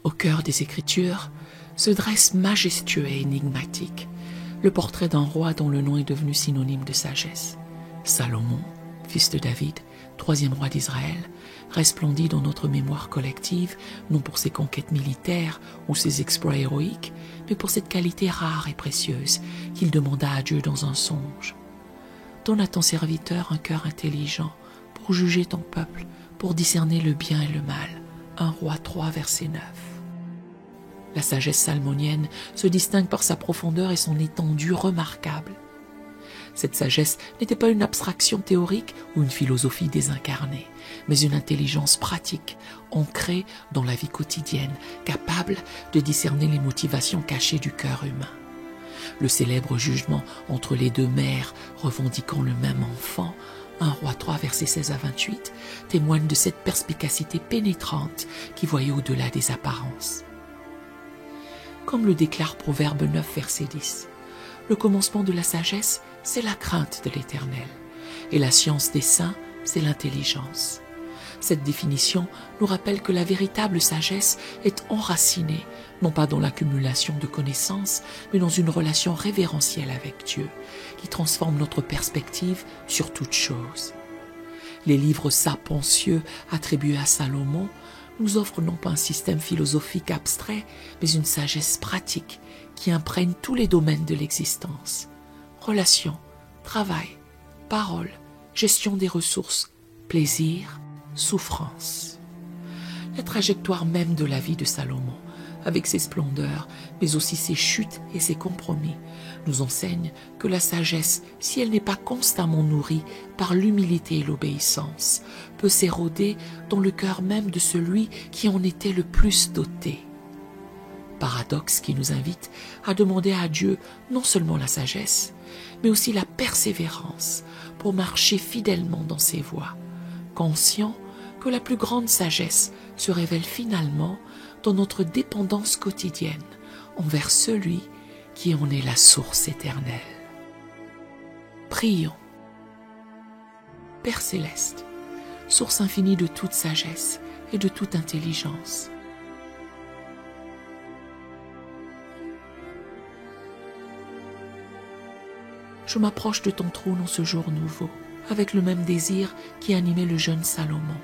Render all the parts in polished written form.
Au cœur des Écritures se dresse majestueux et énigmatique le portrait d'un roi dont le nom est devenu synonyme de sagesse. Salomon, fils de David, troisième roi d'Israël, resplendit dans notre mémoire collective, non pour ses conquêtes militaires ou ses exploits héroïques, mais pour cette qualité rare et précieuse qu'il demanda à Dieu dans un songe. Donne à ton serviteur un cœur intelligent pour juger ton peuple, pour discerner le bien et le mal. 1 Roi 3, verset 9. La sagesse salmonienne se distingue par sa profondeur et son étendue remarquable. Cette sagesse n'était pas une abstraction théorique ou une philosophie désincarnée, mais une intelligence pratique, ancrée dans la vie quotidienne, capable de discerner les motivations cachées du cœur humain. Le célèbre jugement entre les deux mères revendiquant le même enfant, 1 Roi 3, versets 16 à 28, témoigne de cette perspicacité pénétrante qui voyait au-delà des apparences. Comme le déclare Proverbe 9, verset 10, le commencement de la sagesse, c'est la crainte de l'Éternel, et la science des saints, c'est l'intelligence. Cette définition nous rappelle que la véritable sagesse est enracinée, non pas dans l'accumulation de connaissances, mais dans une relation révérentielle avec Dieu, qui transforme notre perspective sur toute chose. Les livres sapientieux attribués à Salomon nous offrent non pas un système philosophique abstrait, mais une sagesse pratique qui imprègne tous les domaines de l'existence. Relations, travail, parole, gestion des ressources, plaisir, souffrance. La trajectoire même de la vie de Salomon, avec ses splendeurs, mais aussi ses chutes et ses compromis, nous enseigne que la sagesse, si elle n'est pas constamment nourrie par l'humilité et l'obéissance, peut s'éroder dans le cœur même de celui qui en était le plus doté. Paradoxe qui nous invite à demander à Dieu non seulement la sagesse, mais aussi la persévérance pour marcher fidèlement dans ses voies, conscient que la plus grande sagesse se révèle finalement dans notre dépendance quotidienne envers celui qui en est la source éternelle. Prions. Père céleste, source infinie de toute sagesse et de toute intelligence, je m'approche de ton trône en ce jour nouveau, avec le même désir qui animait le jeune Salomon.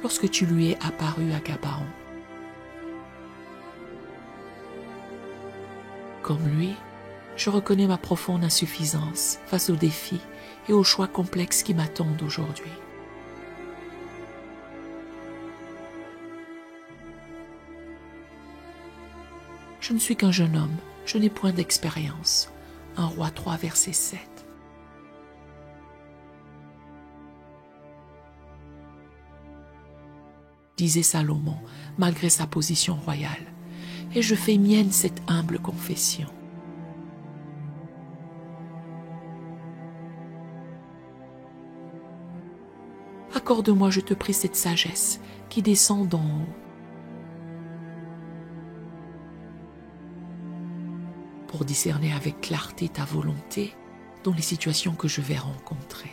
Lorsque tu lui es apparu à Gabaon. Comme lui, je reconnais ma profonde insuffisance face aux défis et aux choix complexes qui m'attendent aujourd'hui. Je ne suis qu'un jeune homme, je n'ai point d'expérience. 1 Roi 3, verset 7. Disait Salomon, malgré sa position royale, et je fais mienne cette humble confession. Accorde-moi, je te prie, cette sagesse qui descend d'en haut, pour discerner avec clarté ta volonté dans les situations que je vais rencontrer.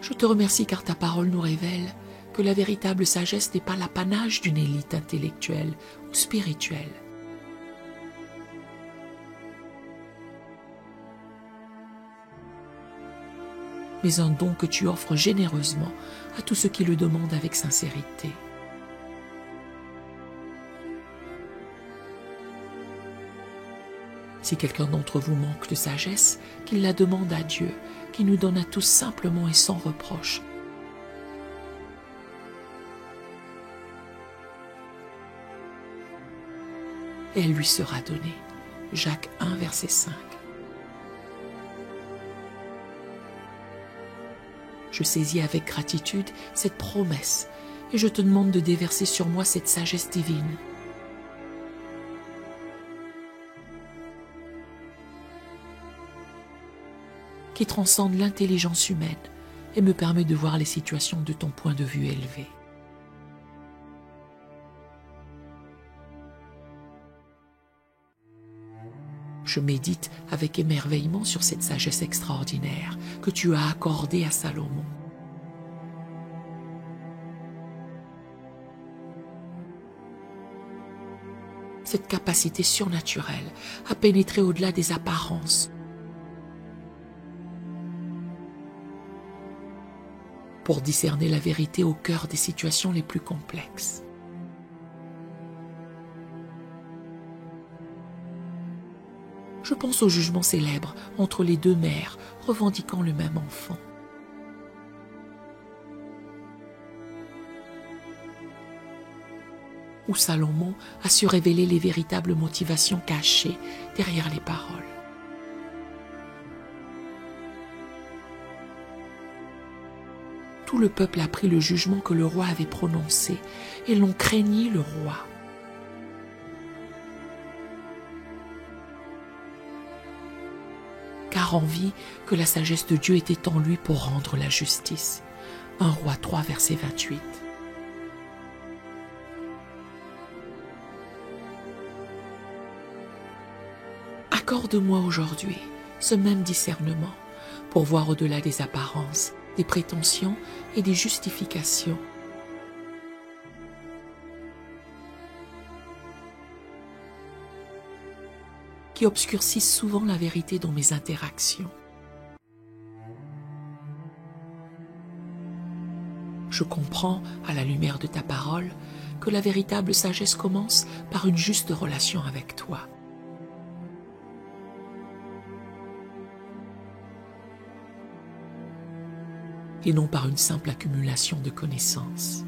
Je te remercie car ta parole nous révèle que la véritable sagesse n'est pas l'apanage d'une élite intellectuelle ou spirituelle. Mais un don que tu offres généreusement à tous ceux qui le demandent avec sincérité. Si quelqu'un d'entre vous manque de sagesse, qu'il la demande à Dieu, qui nous donne à tous simplement et sans reproche. Et elle lui sera donnée. Jacques 1, verset 5. Je saisis avec gratitude cette promesse et je te demande de déverser sur moi cette sagesse divine. Qui transcende l'intelligence humaine et me permet de voir les situations de ton point de vue élevé. Je médite avec émerveillement sur cette sagesse extraordinaire que tu as accordée à Salomon. Cette capacité surnaturelle à pénétrer au-delà des apparences, pour discerner la vérité au cœur des situations les plus complexes. Je pense au jugement célèbre entre les deux mères revendiquant le même enfant. Où Salomon a su révéler les véritables motivations cachées derrière les paroles. Tout le peuple a pris le jugement que le roi avait prononcé et l'on craignit le roi. Car on vit que la sagesse de Dieu était en lui pour rendre la justice. 1 Roi 3, verset 28. Accorde-moi aujourd'hui ce même discernement pour voir au-delà des apparences, des prétentions et des justifications. Qui obscurcissent souvent la vérité dans mes interactions. Je comprends, à la lumière de ta parole, que la véritable sagesse commence par une juste relation avec toi. Et non par une simple accumulation de connaissances.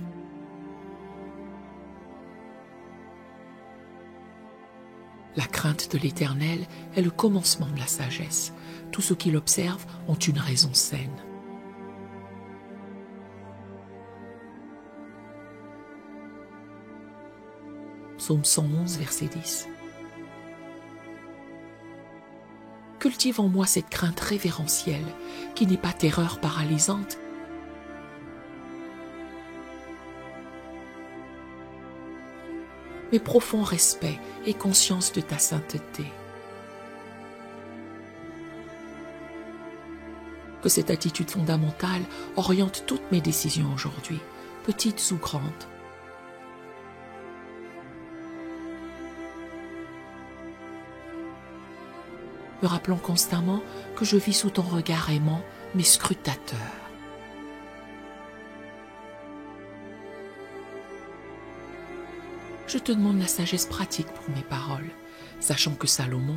La crainte de l'Éternel est le commencement de la sagesse. Tous ceux qui l'observent ont une raison saine. Psaume 111, verset 10. Cultive en moi cette crainte révérentielle, qui n'est pas terreur paralysante, mais profond respect et conscience de ta sainteté. Que cette attitude fondamentale oriente toutes mes décisions aujourd'hui, petites ou grandes. Me rappelant constamment que je vis sous ton regard aimant, mais scrutateur. Je te demande la sagesse pratique pour mes paroles, sachant que Salomon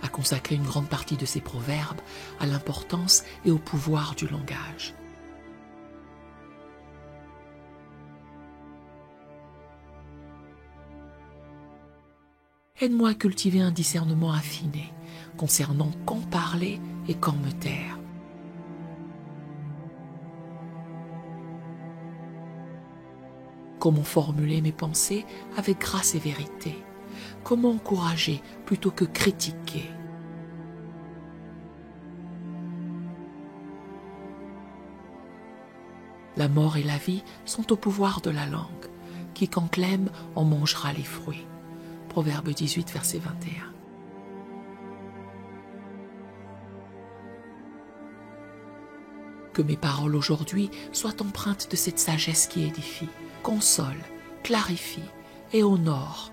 a consacré une grande partie de ses proverbes à l'importance et au pouvoir du langage. Aide-moi à cultiver un discernement affiné concernant quand parler et quand me taire. Comment formuler mes pensées avec grâce et vérité? Comment encourager plutôt que critiquer? La mort et la vie sont au pouvoir de la langue. Quiconque l'aime en mangera les fruits. Proverbe 18, verset 21. Que mes paroles aujourd'hui soient empreintes de cette sagesse qui édifie, console, clarifie et honore.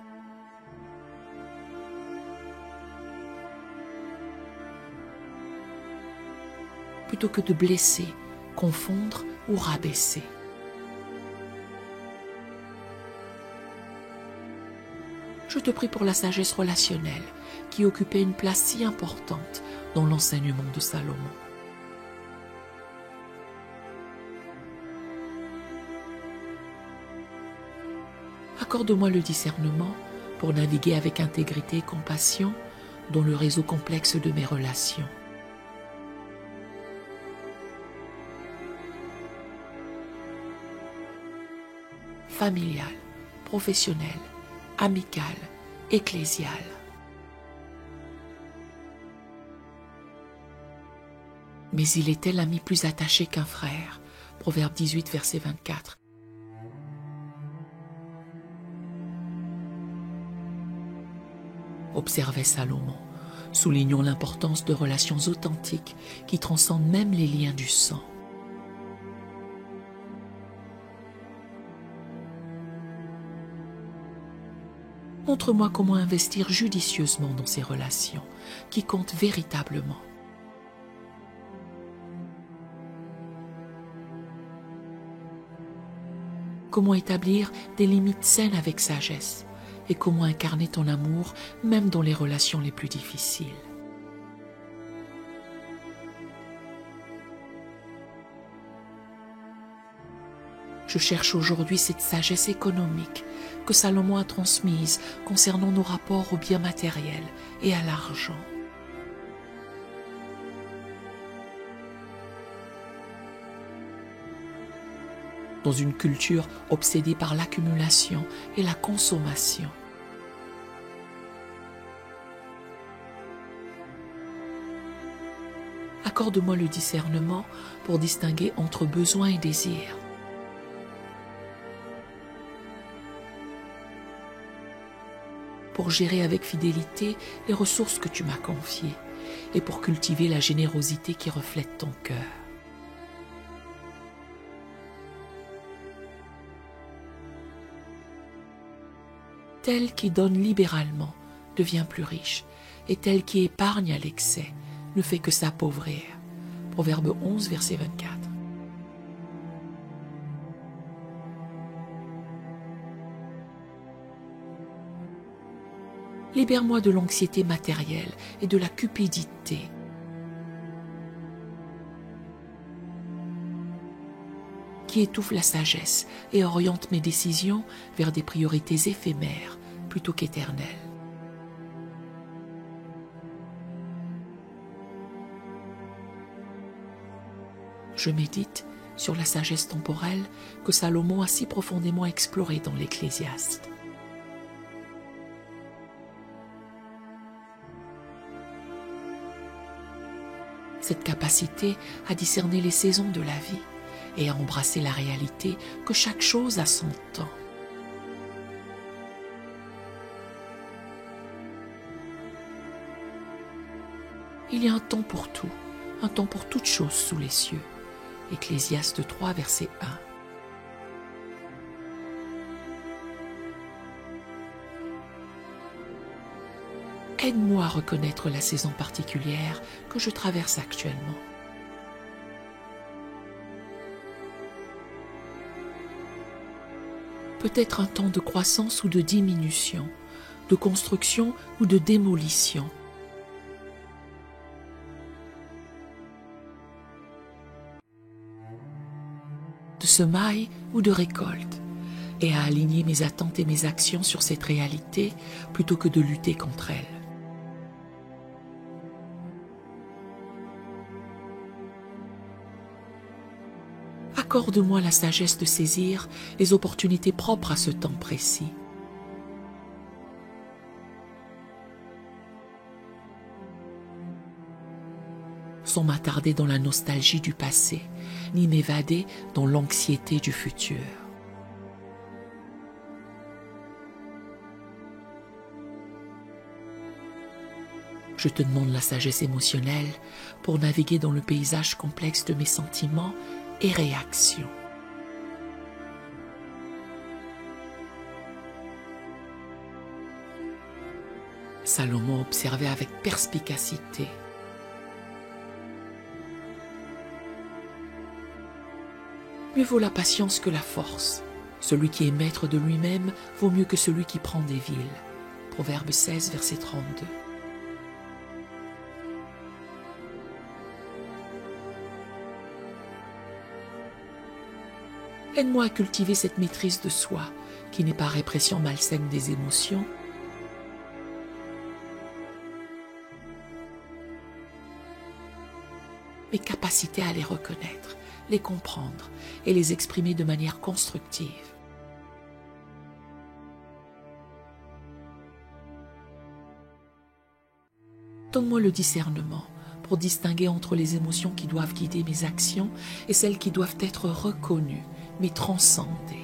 Plutôt que de blesser, confondre ou rabaisser. Je te prie pour la sagesse relationnelle qui occupait une place si importante dans l'enseignement de Salomon. Accorde-moi le discernement pour naviguer avec intégrité et compassion dans le réseau complexe de mes relations. Familiale, professionnelle, amicale, ecclésiale. Mais il était l'ami plus attaché qu'un frère. Proverbe 18, verset 24. Observait Salomon. Soulignons l'importance de relations authentiques qui transcendent même les liens du sang. Montre-moi comment investir judicieusement dans ces relations qui comptent véritablement. Comment établir des limites saines avec sagesse et comment incarner ton amour même dans les relations les plus difficiles. Je cherche aujourd'hui cette sagesse économique que Salomon a transmise concernant nos rapports aux biens matériels et à l'argent. Dans une culture obsédée par l'accumulation et la consommation, accorde-moi le discernement pour distinguer entre besoin et désir. Pour gérer avec fidélité les ressources que tu m'as confiées et pour cultiver la générosité qui reflète ton cœur. Tel qui donne libéralement devient plus riche et tel qui épargne à l'excès ne fait que s'appauvrir. Proverbe 11, verset 24. Libère-moi de l'anxiété matérielle et de la cupidité. Qui étouffe la sagesse et oriente mes décisions vers des priorités éphémères plutôt qu'éternelles. Je médite sur la sagesse temporelle que Salomon a si profondément explorée dans l'Ecclésiaste. Cette capacité à discerner les saisons de la vie et à embrasser la réalité que chaque chose a son temps. Il y a un temps pour tout, un temps pour toute chose sous les cieux. Ecclésiaste 3, verset 1. Aide-moi à reconnaître la saison particulière que je traverse actuellement. Peut-être un temps de croissance ou de diminution, de construction ou de démolition. De semailles ou de récolte, et à aligner mes attentes et mes actions sur cette réalité plutôt que de lutter contre elle. Accorde-moi la sagesse de saisir les opportunités propres à ce temps précis. Sans m'attarder dans la nostalgie du passé, ni m'évader dans l'anxiété du futur. Je te demande la sagesse émotionnelle pour naviguer dans le paysage complexe de mes sentiments et réactions. Salomon observait avec perspicacité. Mieux vaut la patience que la force. Celui qui est maître de lui-même vaut mieux que celui qui prend des villes. Proverbe 16, verset 32. Aide-moi à cultiver cette maîtrise de soi, qui n'est pas répression malsaine des émotions, mais capacité à les reconnaître, les comprendre et les exprimer de manière constructive. Donne-moi le discernement pour distinguer entre les émotions qui doivent guider mes actions et celles qui doivent être reconnues, mais transcendées.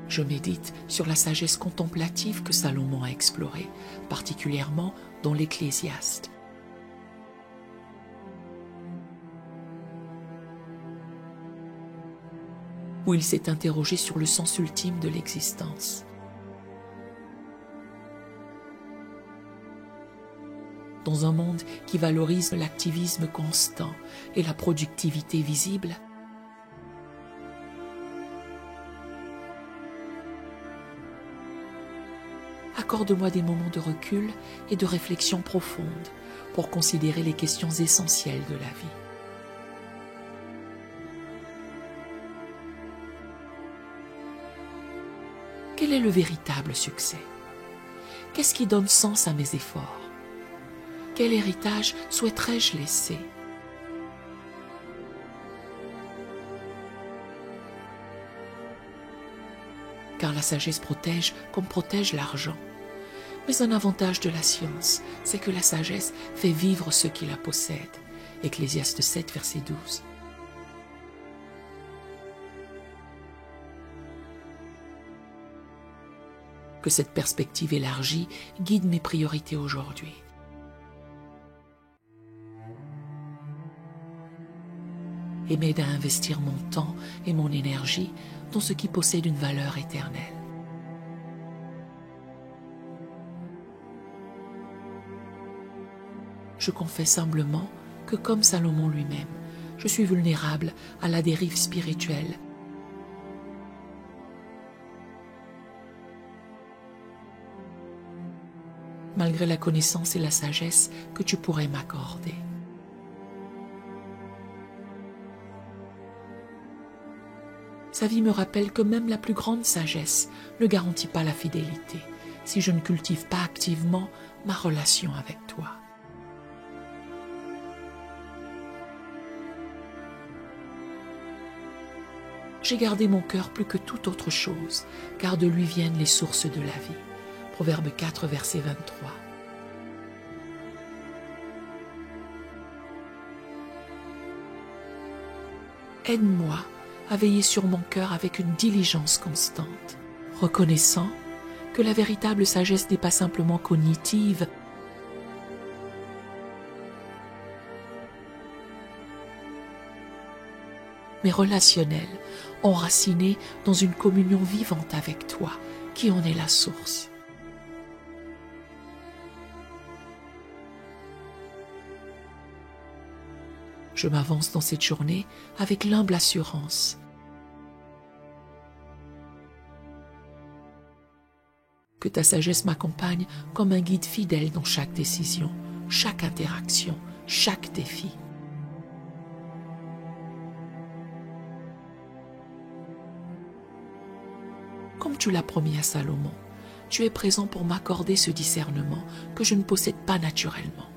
Je médite sur la sagesse contemplative que Salomon a explorée, particulièrement dans l'Ecclésiaste. Où il s'est interrogé sur le sens ultime de l'existence. Dans un monde qui valorise l'activisme constant et la productivité visible, accorde-moi des moments de recul et de réflexion profonde pour considérer les questions essentielles de la vie. Quel est le véritable succès? Qu'est-ce qui donne sens à mes efforts? Quel héritage souhaiterais-je laisser? Car la sagesse protège comme protège l'argent. Mais un avantage de la science, c'est que la sagesse fait vivre ceux qui la possèdent. Ecclésiaste 7, verset 12. Que cette perspective élargie guide mes priorités aujourd'hui. Et m'aide à investir mon temps et mon énergie dans ce qui possède une valeur éternelle. Je confesse humblement que comme Salomon lui-même, je suis vulnérable à la dérive spirituelle. Malgré la connaissance et la sagesse que tu pourrais m'accorder. Sa vie me rappelle que même la plus grande sagesse ne garantit pas la fidélité si je ne cultive pas activement ma relation avec toi. J'ai gardé mon cœur plus que toute autre chose, car de lui viennent les sources de la vie. Proverbe 4, verset 23. Aide-moi à veiller sur mon cœur avec une diligence constante, reconnaissant que la véritable sagesse n'est pas simplement cognitive, mais relationnelle, enracinée dans une communion vivante avec toi, qui en est la source. Je m'avance dans cette journée avec l'humble assurance que ta sagesse m'accompagne comme un guide fidèle dans chaque décision, chaque interaction, chaque défi. Comme tu l'as promis à Salomon, tu es présent pour m'accorder ce discernement que je ne possède pas naturellement.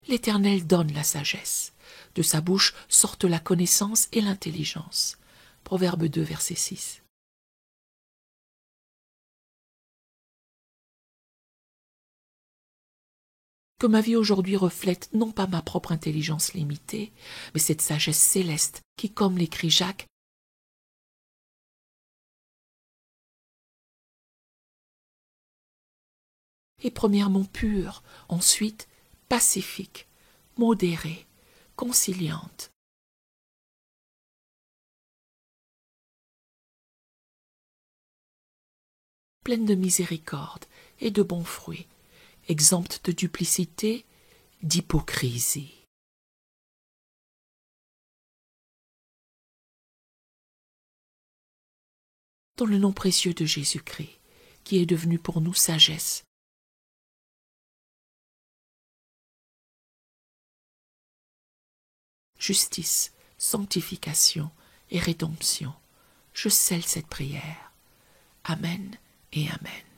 L'Éternel donne la sagesse. De sa bouche sortent la connaissance et l'intelligence. Proverbe 2, verset 6. Que ma vie aujourd'hui reflète non pas ma propre intelligence limitée, mais cette sagesse céleste qui, comme l'écrit Jacques, est premièrement pure, ensuite pacifique, modérée, conciliante. Pleine de miséricorde et de bons fruits, exempte de duplicité, d'hypocrisie. Dans le nom précieux de Jésus-Christ, qui est devenu pour nous sagesse, justice, sanctification et rédemption, je scelle cette prière. Amen et Amen.